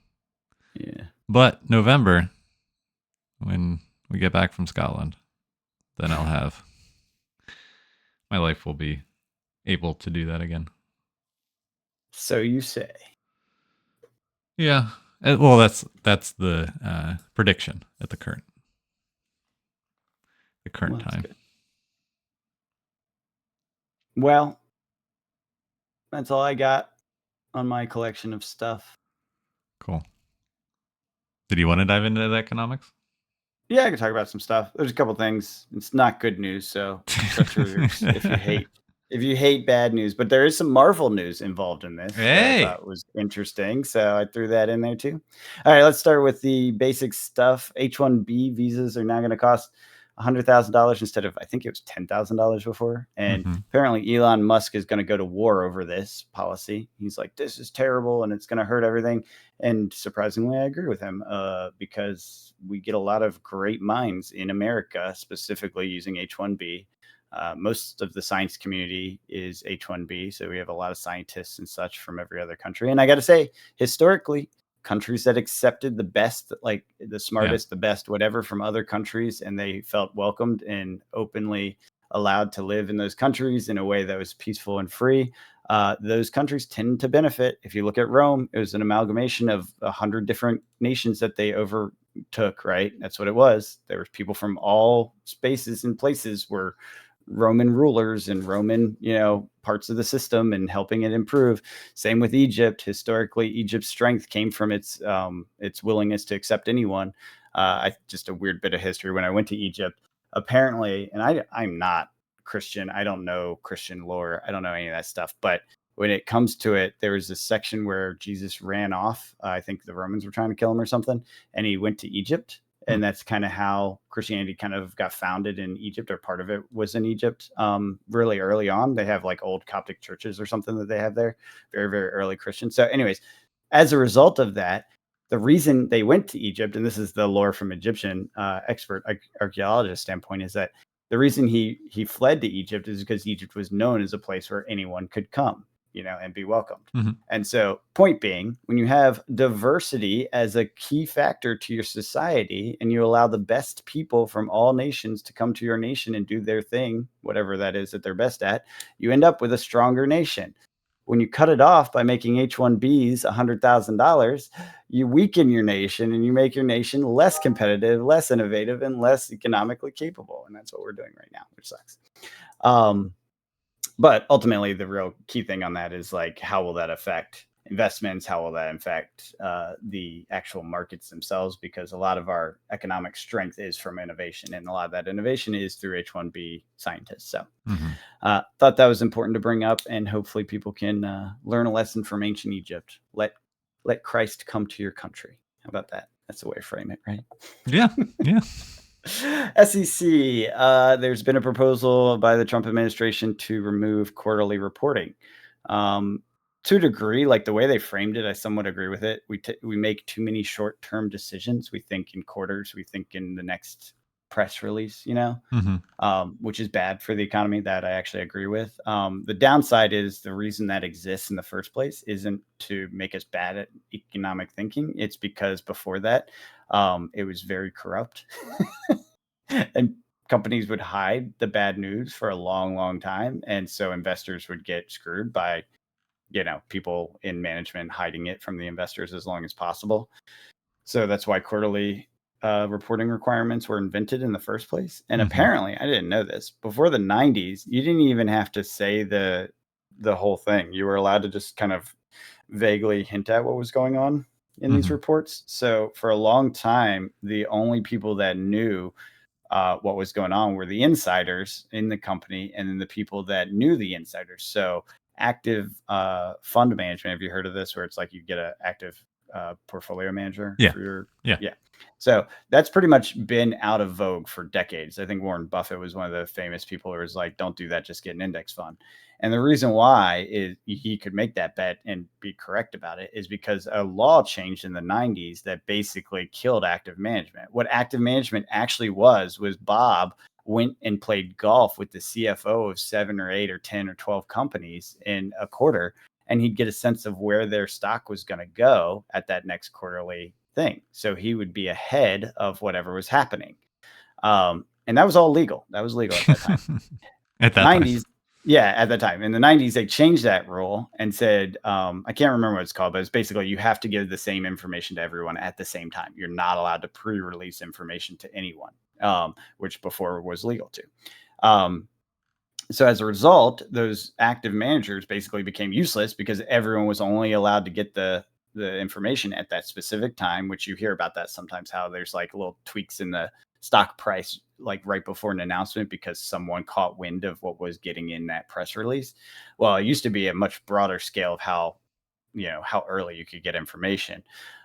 Yeah. but November, when we get back from Scotland, then I'll have my life will be able to do that again. So you say. Yeah. Well, that's the prediction at the current Well, time. good. Well, that's all I got on my collection of stuff. Cool. Did you want to dive into the economics? Yeah, I can talk about some stuff. There's a couple things. It's not good news, so if you hate bad news, but there is some Marvel news involved in this that I thought was interesting, so I threw that in there too. All right, let's start with the basic stuff. H-1B visas are now going to cost $100,000 instead of, I think it was $10,000 before. And apparently Elon Musk is going to go to war over this policy. He's like, this is terrible and it's going to hurt everything. And surprisingly, I agree with him because we get a lot of great minds in America, specifically using H-1B. Most of the science community is H-1B. So we have a lot of scientists and such from every other country. And I got to say, historically, countries that accepted the best, like the smartest, the best, whatever from other countries, and they felt welcomed and openly allowed to live in those countries in a way that was peaceful and free. Those countries tend to benefit. If you look at Rome, it was an amalgamation of 100 different nations that they overtook, right? That's what it was. There were people from all spaces and places were Roman rulers and Roman, parts of the system and helping it improve. Same with Egypt. Historically, Egypt's strength came from its willingness to accept anyone. Just a weird bit of history. When I went to Egypt, apparently, and I'm not Christian. I don't know Christian lore. I don't know any of that stuff. But when it comes to it, there was this section where Jesus ran off. I think the Romans were trying to kill him or something, and he went to Egypt. And that's kind of how Christianity kind of got founded in Egypt, or part of it was in Egypt. Really early on, they have like old Coptic churches or something that they have there. Very, very early Christian. So anyways, as a result of that, the reason they went to Egypt, and this is the lore from Egyptian expert archaeologist standpoint, is that the reason he fled to Egypt is because Egypt was known as a place where anyone could come, and be welcomed. And so, point being, when you have diversity as a key factor to your society and you allow the best people from all nations to come to your nation and do their thing, whatever that is that they're best at, you end up with a stronger nation. when you cut it off by making H-1Bs $100,000, you weaken your nation and you make your nation less competitive, less innovative, and less economically capable. And that's what we're doing right now, which sucks. But ultimately, the real key thing on that is like, how will that affect investments? How will that affect the actual markets themselves? Because a lot of our economic strength is from innovation, and a lot of that innovation is through H-1B scientists. So thought that was important to bring up, and hopefully people can learn a lesson from ancient Egypt. Let Christ come to your country. How about that? That's the way to frame it, right? Yeah. SEC, there's been a proposal by the Trump administration to remove quarterly reporting. To a degree, like the way they framed it, I somewhat agree with it. We make too many short-term decisions. We think in quarters. We think in the next press release, which is bad for the economy. That I actually agree with. The downside is the reason that exists in the first place isn't to make us bad at economic thinking. It's because before that, it was very corrupt. And companies would hide the bad news for a long, long time. And so investors would get screwed by, people in management hiding it from the investors as long as possible. So that's why quarterly reporting requirements were invented in the first place. And apparently, I didn't know this, before the 90s, you didn't even have to say the whole thing. You were allowed to just kind of vaguely hint at what was going on in these reports. So for a long time, the only people that knew what was going on were the insiders in the company, and then the people that knew the insiders. So active fund management. Have you heard of this? Where it's like you get an active portfolio manager for your Yeah. So that's pretty much been out of vogue for decades. I think Warren Buffett was one of the famous people who was like, "Don't do that. Just get an index fund." And the reason why is he could make that bet and be correct about it is because a law changed in the 90s that basically killed active management. What active management actually was Bob went and played golf with the CFO of 7 or 8 or 10 or 12 companies in a quarter, and he'd get a sense of where their stock was going to go at that next quarterly thing. So he would be ahead of whatever was happening. And that was all legal. That was legal at that time. At that 90s. time. Yeah, at the time. In the 90s, they changed that rule and said, I can't remember what it's called, but it's basically you have to give the same information to everyone at the same time. You're not allowed to pre-release information to anyone, which before was legal to. So as a result, those active managers basically became useless because everyone was only allowed to get the information at that specific time, which you hear about that sometimes, how there's like little tweaks in the stock price like right before an announcement because someone caught wind of what was getting in that press release. Well, it used to be a much broader scale of how early you could get information.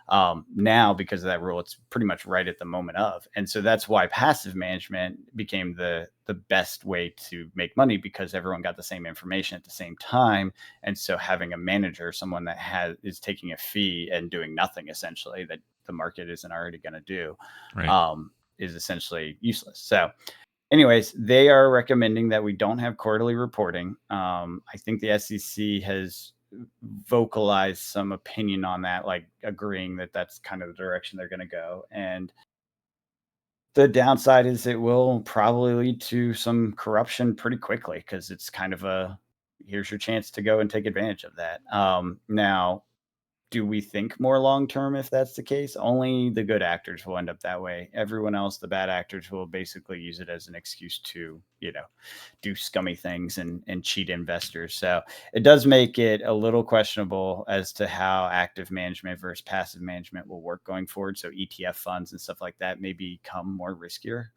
Now, because of that rule, it's pretty much right at the moment of. And so that's why passive management became the best way to make money, because everyone got the same information at the same time. And so having a manager, someone that is taking a fee and doing nothing essentially that the market isn't already going to do, Right. is essentially useless. So anyways, they are recommending that we don't have quarterly reporting. I think the SEC has vocalized some opinion on that, like agreeing that that's kind of the direction they're going to go. And the downside is it will probably lead to some corruption pretty quickly, because it's kind of here's your chance to go and take advantage of that. Now, do we think more long term if that's the case? Only the good actors will end up that way. Everyone else, the bad actors, will basically use it as an excuse to, do scummy things and cheat investors. So it does make it a little questionable as to how active management versus passive management will work going forward. So ETF funds and stuff like that may become more riskier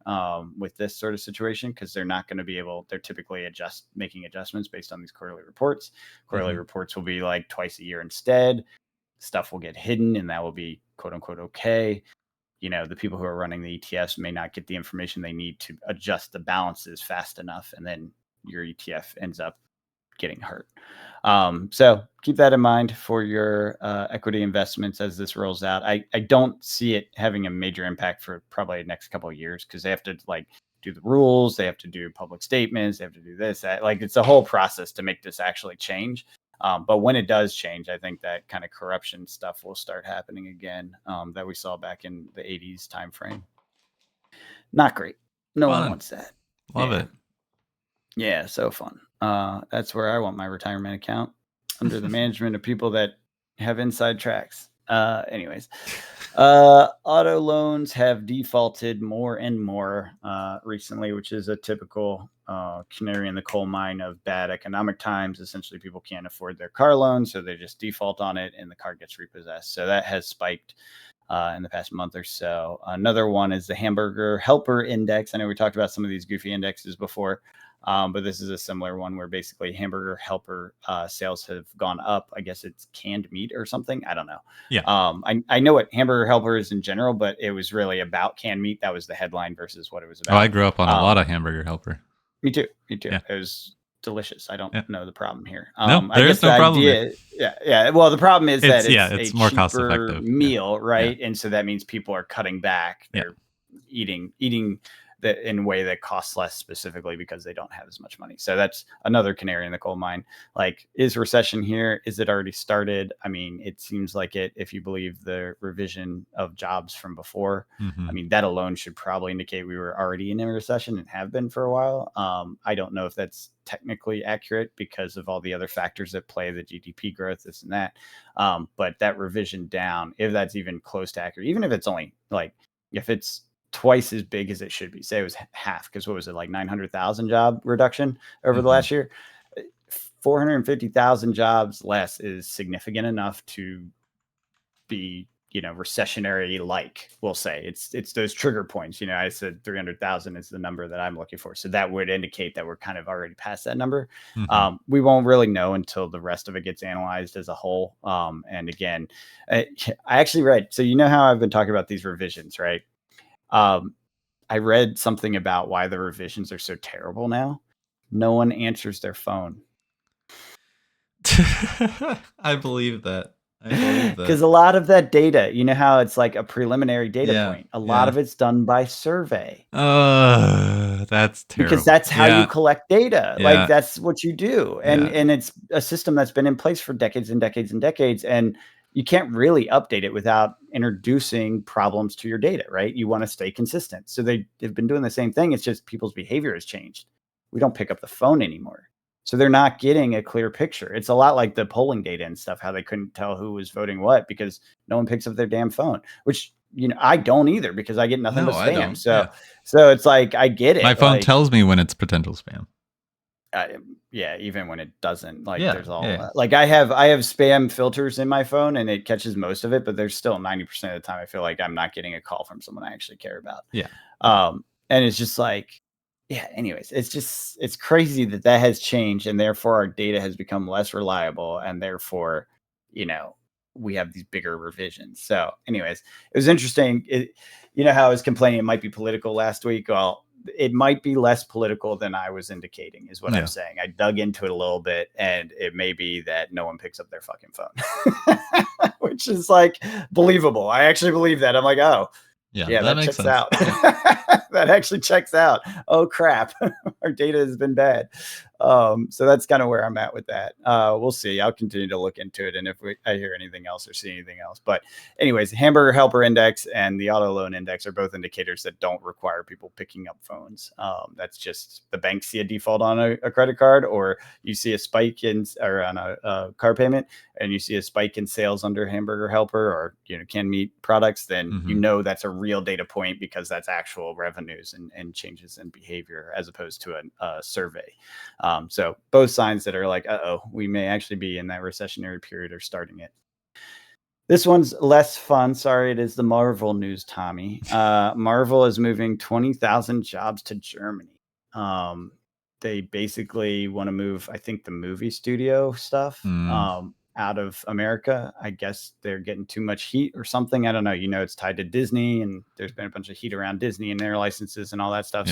with this sort of situation, because they're not going to be able, they're typically making adjustments based on these quarterly reports. Quarterly reports will be like twice a year instead. Stuff will get hidden, and that will be quote unquote okay. The people who are running the ETFs may not get the information they need to adjust the balances fast enough, and then your ETF ends up getting hurt. So keep that in mind for your equity investments as this rolls out. I don't see it having a major impact for probably the next couple of years, because they have to do the rules, they have to do public statements, they have to do this, that. It's a whole process to make this actually change. But when it does change, I think that kind of corruption stuff will start happening again, that we saw back in the 80s timeframe. Not great. No one wants that. Love it. Yeah, so fun. That's where I want my retirement account. under the management of people that have inside tracks. Anyways, auto loans have defaulted more and more recently, which is a typical canary in the coal mine of bad economic times. Essentially, people can't afford their car loan, so they just default on it and the car gets repossessed. So that has spiked in the past month or so. Another one is the Hamburger Helper Index. I know we talked about some of these goofy indexes before. But this is a similar one where basically hamburger helper sales have gone up. I guess it's canned meat or something. I don't know. Yeah. I know what hamburger helper is in general, but it was really about canned meat. That was the headline versus what it was about. Oh, I grew up on a lot of hamburger helper. Me too. Yeah. It was delicious. I don't know the problem here. No, there is no problem there. Yeah. Well, the problem is that it's a more cheaper cost effective meal, right? And so that means people are cutting back. They're eating that in a way that costs less, specifically because they don't have as much money. So that's another canary in the coal mine. Like, is recession here? Is it already started? I mean, it seems like it, if you believe the revision of jobs from before. I mean, that alone should probably indicate we were already in a recession and have been for a while. I don't know if that's technically accurate because of all the other factors that play, the GDP growth, this and that. But that revision down, if that's even close to accurate, even if it's only like, if it's twice as big as it should be, say it was half, because what was it, like 900,000 job reduction over the last year? 450,000 jobs less is significant enough to be, recessionary, like, we'll say. It's those trigger points. I said 300,000 is the number that I'm looking for. So that would indicate that we're kind of already past that number. We won't really know until the rest of it gets analyzed as a whole. And again, I actually read, so how I've been talking about these revisions, right? I read something about why the revisions are so terrible now. No one answers their phone. I believe that. Because a lot of that data, how it's like a preliminary data point. A lot of it's done by survey. That's terrible. Because that's how you collect data. Yeah. Like, that's what you do. And it's a system that's been in place for decades and decades and decades. And you can't really update it without introducing problems to your data, right? You want to stay consistent. So they've been doing the same thing. It's just people's behavior has changed. We don't pick up the phone anymore. So they're not getting a clear picture. It's a lot like the polling data and stuff, how they couldn't tell who was voting what because no one picks up their damn phone, which, I don't either, because I get nothing but spam. So it's like, I get it. My phone tells me when it's potential spam. Even when it doesn't, like, there's all like, I have spam filters in my phone and it catches most of it, but there's still 90% of the time I feel like I'm not getting a call from someone I actually care about. And it's just like, anyways, it's crazy that has changed, and therefore our data has become less reliable, and therefore, we have these bigger revisions. So anyways, it was interesting. How I was complaining it might be political last week. Well, it might be less political than I was indicating, is what I'm saying. I dug into it a little bit, and it may be that no one picks up their fucking phone, which is like believable. I actually believe that. I'm like, oh, yeah, that checks out. That actually checks out. Oh crap, our data has been bad. So that's kind of where I'm at with that. We'll see. I'll continue to look into it, and if I hear anything else or see anything else. But anyways, hamburger helper index and the auto loan index are both indicators that don't require people picking up phones. That's just the banks see a default on a credit card, or you see a spike on a car payment, and you see a spike in sales under hamburger helper or canned meat products. Then that's a real data point, because that's actual revenues and changes in behavior, as opposed to a survey. So both signs that are like, we may actually be in that recessionary period or starting it. This one's less fun. Sorry, it is the Marvel news, Tommy. Marvel is moving 20,000 jobs to Germany. They basically want to move, I think, the movie studio stuff out of America. I guess they're getting too much heat or something. I don't know. It's tied to Disney, and there's been a bunch of heat around Disney and their licenses and all that stuff.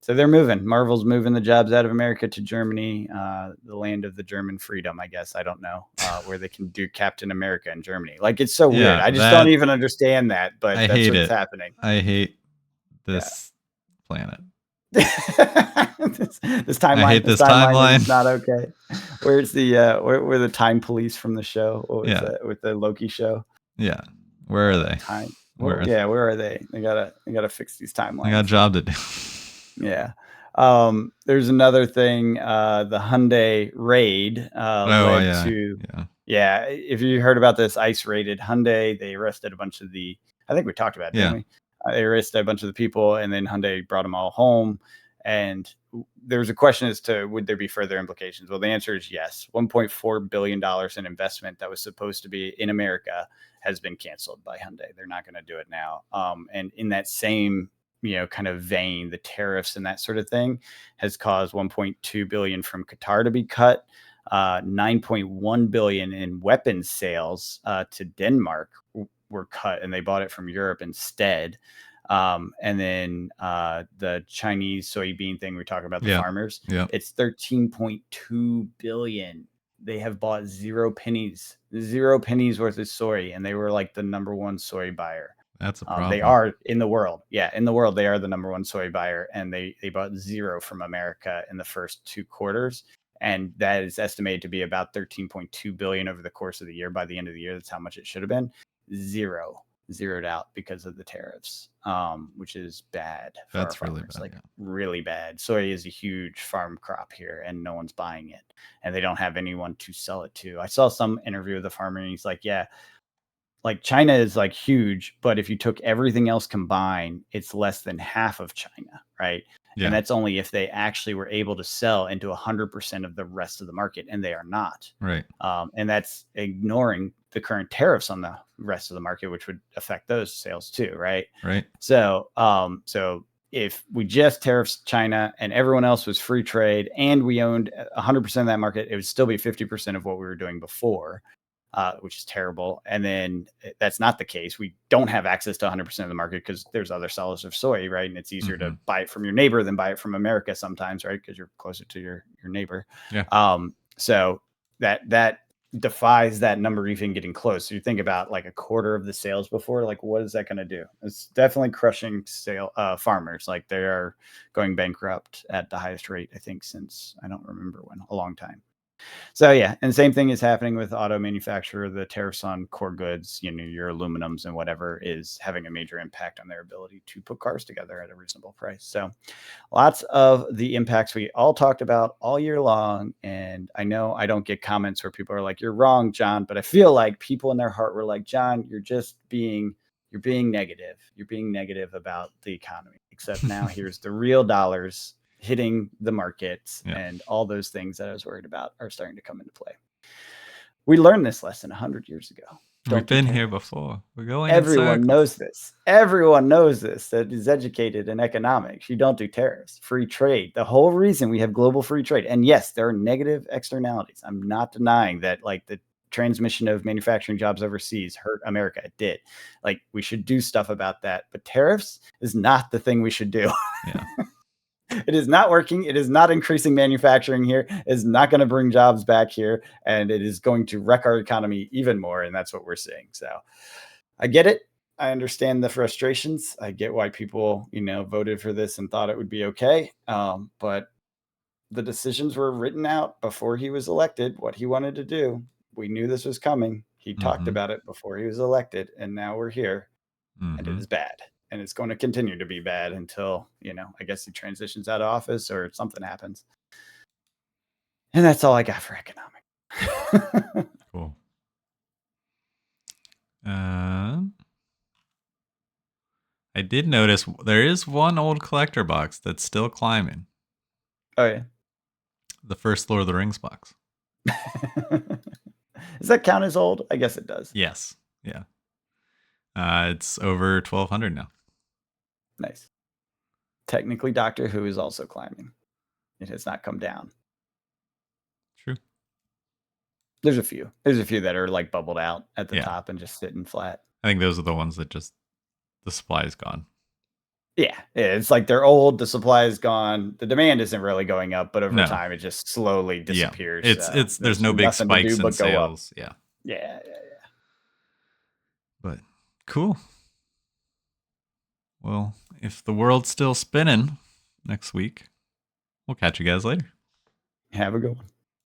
So they're moving. Marvel's moving the jobs out of America to Germany, the land of the German freedom, I guess. I don't know, where they can do Captain America in Germany. Like, it's so weird. I just don't even understand that, but that's what's happening. I hate this planet. this timeline. I hate this timeline. Is not okay. Where's the where the time police from the show? What was that with the Loki show? Yeah, where are they? Where are they? They gotta fix these timelines. I got a job to do. Yeah. There's another thing. The Hyundai raid Oh led yeah, to, yeah, yeah. If you heard about this, ICE raided Hyundai. They arrested a bunch of the. I think we talked about it, didn't yeah. we? They arrested a bunch of the people, and then Hyundai brought them all home. And there was a question as to would there be further implications? Well, the answer is yes. $1.4 billion in investment that was supposed to be in America has been canceled by Hyundai. They're not going to do it now. And in that same kind of vein, the tariffs and that sort of thing has caused 1.2 billion from Qatar to be cut. 9.1 billion in weapons sales to Denmark were cut, and they bought it from Europe instead. And then the Chinese soybean thing we talk about, the Yeah. farmers, Yeah. it's 13.2 billion. They have bought zero pennies worth of soy, and they were like the number one soy buyer. That's a problem. They are in the world. Yeah, in the world, they are the number one soy buyer, and they bought zero from America in the first 2 quarters. And that is estimated to be about 13.2 billion over the course of the year. By the end of the year, that's how much it should have been. Zeroed out because of the tariffs, which is bad for That's our really farmers. bad, Like yeah. really bad. Soy is a huge farm crop here, and no one's buying it, and they don't have anyone to sell it to. I saw some interview with the farmer, and he's like, "Yeah, like China is like huge, but if you took everything else combined, it's less than half of China, right? Yeah. And that's only if they actually were able to sell into 100% of the rest of the market, and they are not. Right. And that's ignoring the current tariffs on the rest of the market, which would affect those sales too, right? Right. So if we just tariffs China and everyone else was free trade and we owned 100% of that market, it would still be 50% of what we were doing before. Which is terrible. And then that's not the case. We don't have access to 100% of the market because there's other sellers of soy, right? And it's easier to buy it from your neighbor than buy it from America sometimes, right? Because you're closer to your neighbor. Yeah. So that defies that number even getting close. So you think about like a quarter of the sales before, like what is that going to do? It's definitely crushing farmers. Like they are going bankrupt at the highest rate, I think, since I don't remember when, a long time. So yeah, and the same thing is happening with auto manufacturer. The tariffs on core goods, your aluminums and whatever, is having a major impact on their ability to put cars together at a reasonable price. So lots of the impacts we all talked about all year long. And I know I don't get comments where people are like, "You're wrong, John," but I feel like people in their heart were like, "John, you're being negative. You're being negative about the economy." Except now here's the real dollars hitting the markets, and all those things that I was worried about are starting to come into play. We learned this lesson 100 years ago. We've been here before. We're going Everyone in circles. knows this. Everyone knows this that is educated in economics. You don't do tariffs. Free trade. The whole reason we have global free trade. And yes, there are negative externalities. I'm not denying that, like, the transmission of manufacturing jobs overseas hurt America. It did. Like, we should do stuff about that. But tariffs is not the thing we should do. Yeah. It is not working. It is not increasing manufacturing here. It is not going to bring jobs back here. And it is going to wreck our economy even more. And that's what we're seeing. So I get it. I understand the frustrations. I get why people, voted for this and thought it would be okay. But the decisions were written out before he was elected, what he wanted to do. We knew this was coming. He talked about it before he was elected. And now we're here. And it is bad. And it's going to continue to be bad until, I guess he transitions out of office or something happens. And that's all I got for economic. Cool. I did notice there is one old collector box that's still climbing. Oh, yeah. The first Lord of the Rings box. Does that count as old? I guess it does. Yes. Yeah. It's over 1,200 now. Nice. Technically, Doctor Who is also climbing. It has not come down. True. There's a few. There's a few that are like bubbled out at the Yeah. top and just sitting flat. I think those are the ones that just the supply is gone. Yeah, it's like they're old. The supply is gone. The demand isn't really going up, but over No. time, it just slowly disappears. Yeah. There's no big spikes in sales. Yeah. But cool. Well, if the world's still spinning next week, we'll catch you guys later. Have a good one.